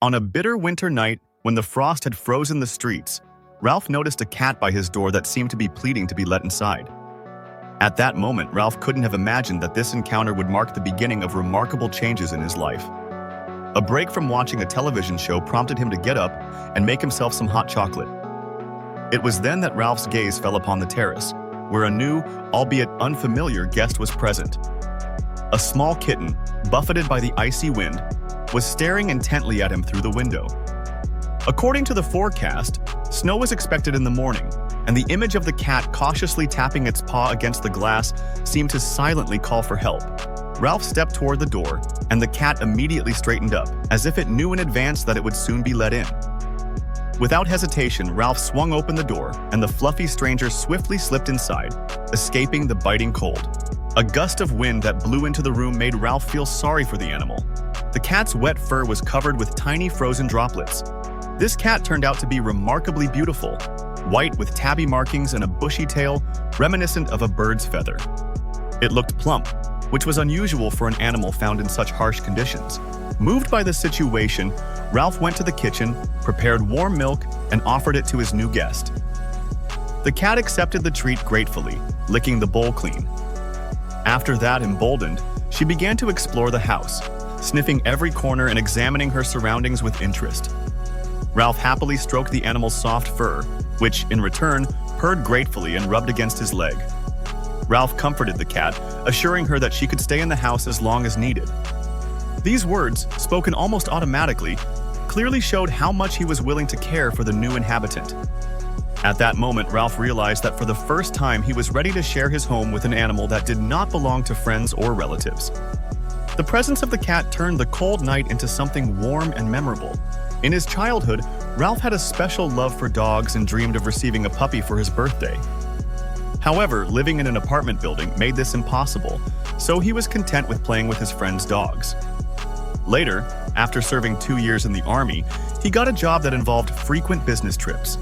On a bitter winter night, when the frost had frozen the streets, Ralph noticed a cat by his door that seemed to be pleading to be let inside. At that moment, Ralph couldn't have imagined that this encounter would mark the beginning of remarkable changes in his life. A break from watching a television show prompted him to get up and make himself some hot chocolate. It was then that Ralph's gaze fell upon the terrace, where a new, albeit unfamiliar, guest was present. A small kitten, buffeted by the icy wind, was staring intently at him through the window. According to the forecast, snow was expected in the morning, and the image of the cat cautiously tapping its paw against the glass seemed to silently call for help. Ralph stepped toward the door, and the cat immediately straightened up, as if it knew in advance that it would soon be let in. Without hesitation, Ralph swung open the door, and the fluffy stranger swiftly slipped inside, escaping the biting cold. A gust of wind that blew into the room made Ralph feel sorry for the animal. The cat's wet fur was covered with tiny frozen droplets. This cat turned out to be remarkably beautiful, white with tabby markings and a bushy tail reminiscent of a bird's feather. It looked plump, which was unusual for an animal found in such harsh conditions. Moved by the situation, Ralph went to the kitchen, prepared warm milk, and offered it to his new guest. The cat accepted the treat gratefully, licking the bowl clean. After that, emboldened, she began to explore the house, sniffing every corner and examining her surroundings with interest. Ralph happily stroked the animal's soft fur, which, in return, purred gratefully and rubbed against his leg. Ralph comforted the cat, assuring her that she could stay in the house as long as needed. These words, spoken almost automatically, clearly showed how much he was willing to care for the new inhabitant. At that moment, Ralph realized that for the first time he was ready to share his home with an animal that did not belong to friends or relatives. The presence of the cat turned the cold night into something warm and memorable. In his childhood, Ralph had a special love for dogs and dreamed of receiving a puppy for his birthday. However, living in an apartment building made this impossible, so he was content with playing with his friends' dogs. Later, after serving 2 years in the army, he got a job that involved frequent business trips.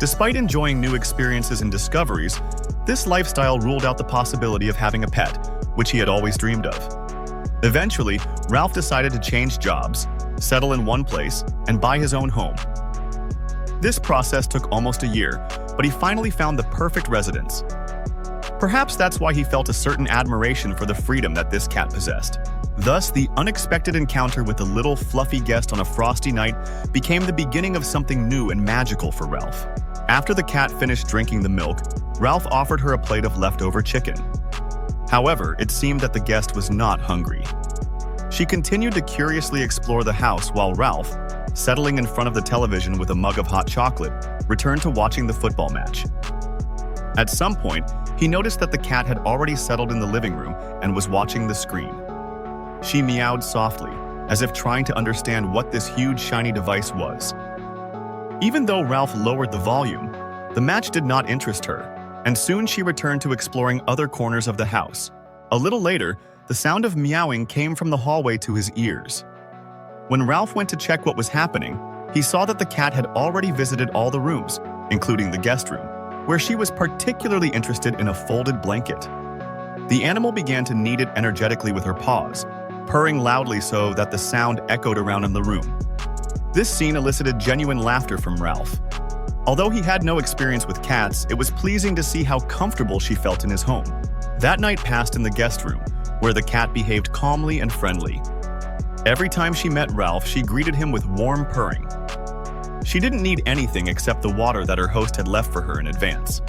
Despite enjoying new experiences and discoveries, this lifestyle ruled out the possibility of having a pet, which he had always dreamed of. Eventually, Ralph decided to change jobs, settle in one place, and buy his own home. This process took almost a year, but he finally found the perfect residence. Perhaps that's why he felt a certain admiration for the freedom that this cat possessed. Thus, the unexpected encounter with the little fluffy guest on a frosty night became the beginning of something new and magical for Ralph. After the cat finished drinking the milk, Ralph offered her a plate of leftover chicken. However, it seemed that the guest was not hungry. She continued to curiously explore the house while Ralph, settling in front of the television with a mug of hot chocolate, returned to watching the football match. At some point, he noticed that the cat had already settled in the living room and was watching the screen. She meowed softly, as if trying to understand what this huge shiny device was. Even though Ralph lowered the volume, the match did not interest her, and soon she returned to exploring other corners of the house. A little later, the sound of meowing came from the hallway to his ears. When Ralph went to check what was happening, he saw that the cat had already visited all the rooms, including the guest room, where she was particularly interested in a folded blanket. The animal began to knead it energetically with her paws, purring loudly so that the sound echoed around in the room. This scene elicited genuine laughter from Ralph. Although he had no experience with cats, it was pleasing to see how comfortable she felt in his home. That night passed in the guest room, where the cat behaved calmly and friendly. Every time she met Ralph, she greeted him with warm purring. She didn't need anything except the water that her host had left for her in advance.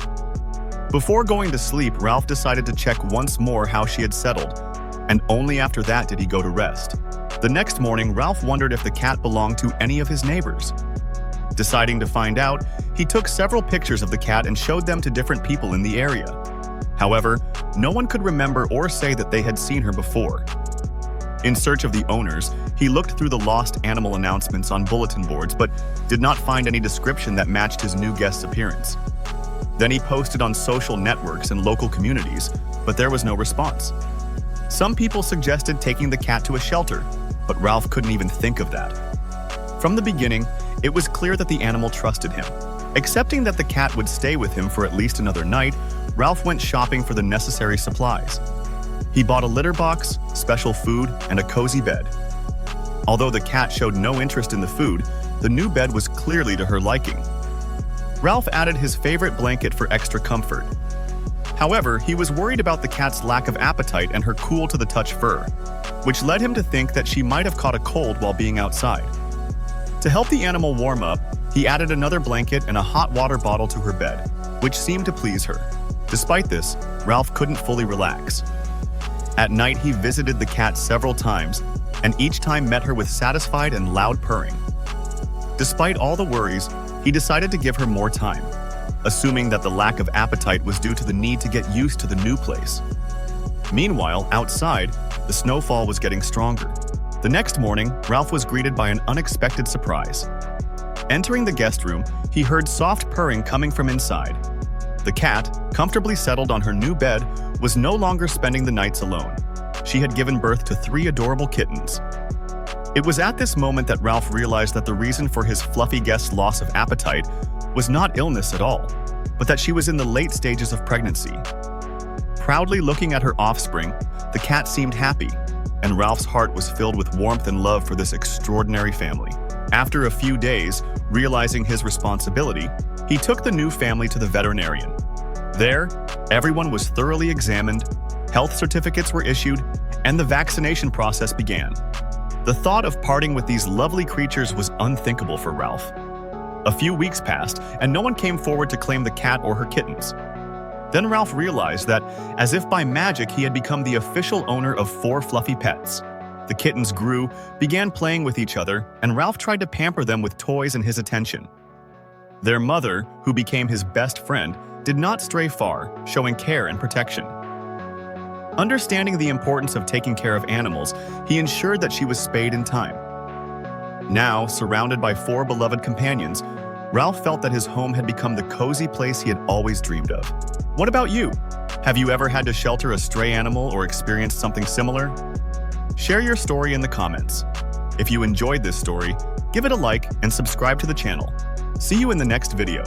Before going to sleep, Ralph decided to check once more how she had settled, and only after that did he go to rest. The next morning, Ralph wondered if the cat belonged to any of his neighbors. Deciding to find out, he took several pictures of the cat and showed them to different people in the area. However, no one could remember or say that they had seen her before. In search of the owners, he looked through the lost animal announcements on bulletin boards but did not find any description that matched his new guest's appearance. Then he posted on social networks and local communities, but there was no response. Some people suggested taking the cat to a shelter, but Ralph couldn't even think of that. From the beginning, it was clear that the animal trusted him. Accepting that the cat would stay with him for at least another night, Ralph went shopping for the necessary supplies. He bought a litter box, special food, and a cozy bed. Although the cat showed no interest in the food, the new bed was clearly to her liking. Ralph added his favorite blanket for extra comfort. However, he was worried about the cat's lack of appetite and her cool-to-the-touch fur, which led him to think that she might have caught a cold while being outside. To help the animal warm up, he added another blanket and a hot water bottle to her bed, which seemed to please her. Despite this, Ralph couldn't fully relax. At night, he visited the cat several times, and each time met her with satisfied and loud purring. Despite all the worries, he decided to give her more time, assuming that the lack of appetite was due to the need to get used to the new place. Meanwhile, outside, the snowfall was getting stronger. The next morning, Ralph was greeted by an unexpected surprise. Entering the guest room, he heard soft purring coming from inside. The cat, comfortably settled on her new bed, was no longer spending the nights alone. She had given birth to 3 adorable kittens. It was at this moment that Ralph realized that the reason for his fluffy guest's loss of appetite was not illness at all, but that she was in the late stages of pregnancy. Proudly looking at her offspring, the cat seemed happy, and Ralph's heart was filled with warmth and love for this extraordinary family. After a few days, realizing his responsibility, he took the new family to the veterinarian. There, everyone was thoroughly examined, health certificates were issued, and the vaccination process began. The thought of parting with these lovely creatures was unthinkable for Ralph. A few weeks passed, and no one came forward to claim the cat or her kittens. Then Ralph realized that, as if by magic, he had become the official owner of 4 fluffy pets. The kittens grew, began playing with each other, and Ralph tried to pamper them with toys and his attention. Their mother, who became his best friend, did not stray far, showing care and protection. Understanding the importance of taking care of animals, he ensured that she was spayed in time. Now, surrounded by 4 beloved companions, Ralph felt that his home had become the cozy place he had always dreamed of. What about you? Have you ever had to shelter a stray animal or experienced something similar? Share your story in the comments. If you enjoyed this story, give it a like and subscribe to the channel. See you in the next video.